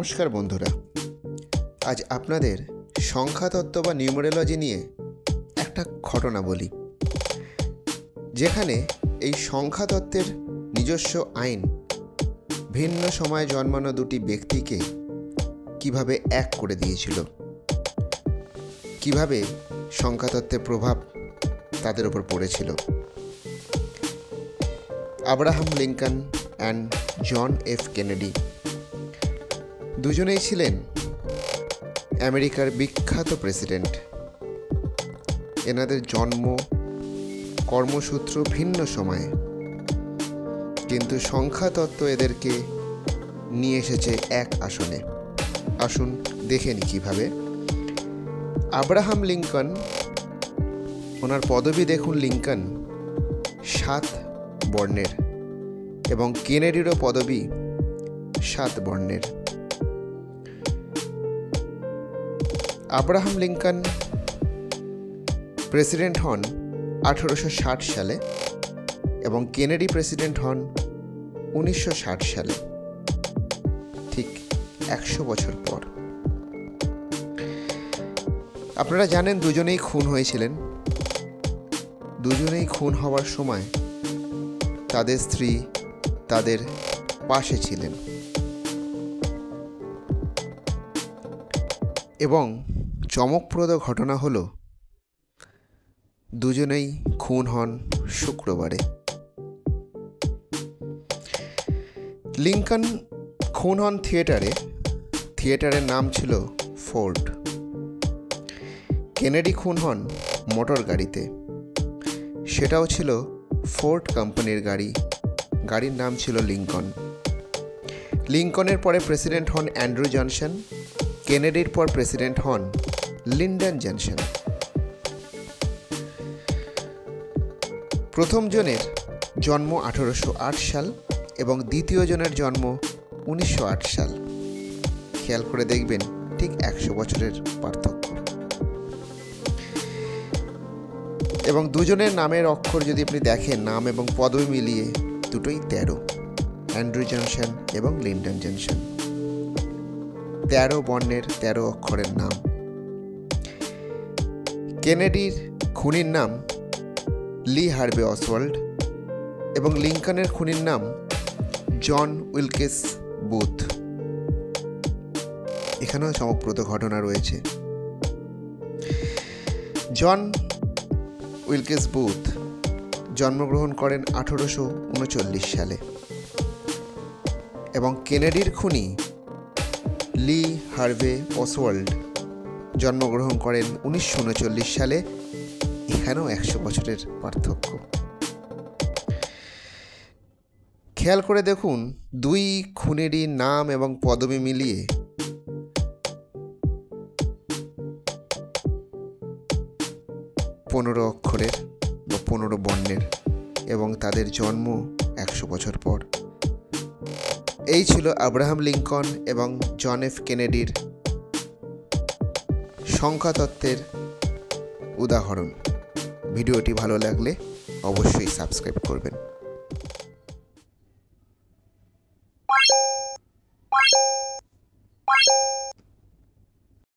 নমস্কার বন্ধুরা, আজ আপনাদের সংখ্যাতত্ত্ব বা নিউমেরোলজি নিয়ে একটা ঘটনা বলি, যেখানে এই সংখ্যাতত্ত্বের নিজস্ব আইন ভিন্ন সময়ে জন্মানো দুটি ব্যক্তিকে কিভাবে এক করে দিয়েছিল, কিভাবে সংখ্যাতত্ত্বের প্রভাব তাদের উপর পড়েছিল। Abraham Lincoln and John F Kennedy দুজনেই ছিলেন আমেরিকার বিখ্যাত প্রেসিডেন্ট। এনাদের জন্ম, কর্মসূত্র ভিন্ন সময়ে, কিন্তু সংখ্যাতত্ত্ব এদেরকে নিয়ে এসেছে এক আসনে। আসুন দেখে নিই কীভাবে। আব্রাহাম লিঙ্কন, ওনার পদবি দেখুন লিঙ্কন, 7 বর্ণের, এবং কেনেডিরও পদবি 7 বর্ণের। আব্রাহাম লিঙ্কন প্রেসিডেন্ট হন 1860 সালে এবং কেনেডি প্রেসিডেন্ট হন 1960 সালে, ঠিক 100 বছর পর। আপনারা জানেন দুজনেই খুন হয়েছিলেন। দুজনেই খুন হওয়ার সময় তাদের স্ত্রী তাদের পাশে ছিলেন, এবং চমকপ্রদ ঘটনা হলো দুজনেই খুন হন শুক্রবারে। লিঙ্কন খুন হন থিয়েটারের নাম ছিল ফোর্ড। কেনেডি খুন হন মোটর গাড়িতে, সেটাও ছিল ফোর্ড কোম্পানির গাড়ির নাম ছিল লিঙ্কন। লিঙ্কনের পরে প্রেসিডেন্ট হন অ্যান্ড্রু জনসন, কেনেডির পর প্রেসিডেন্ট হন লিন্ডন জনসন। প্রথম জনের জন্ম 1808 সাল এবং দ্বিতীয় জনের জন্ম 1908 সাল। খেয়াল করে দেখবেন ঠিক 100 বছরের পার্থক্য। এবং দুজনের নামের অক্ষর যদি আপনি দেখেন, নাম এবং পদবি মিলিয়ে দুটোই 13, অ্যান্ড্রু জনসন এবং লিন্ডন জনসন। 13 বর্ণের 13 অক্ষরের নাম। কেনেডির খুনির নাম লি হার্ভে অসওয়াল্ড এবং লিঙ্কনের খুনির নাম জন উইলকেস বুথ। এখানেও চমকপ্রদ ঘটনা রয়েছে। জন উইলকেস বুথ জন্মগ্রহণ করেন 1839 সালে এবং কেনেডির খুনি লি হার্ভে অসওয়াল্ড জন্মগ্রহণ করেন 1939 সালে। এখানেও 100 বছরের পার্থক্য। খেয়াল করে দেখুন, দুই খুনেরই নাম এবং পদবি মিলিয়ে 15 অক্ষরের বা 15 বর্ণের, এবং তাদের জন্ম 100 বছর পর। এই ছিল আব্রাহাম লিঙ্কন এবং জন এফ কেনেডির সংখ্যাতত্ত্বের উদাহরণ। ভিডিওটি ভালো লাগলে অবশ্যই সাবস্ক্রাইব করবেন।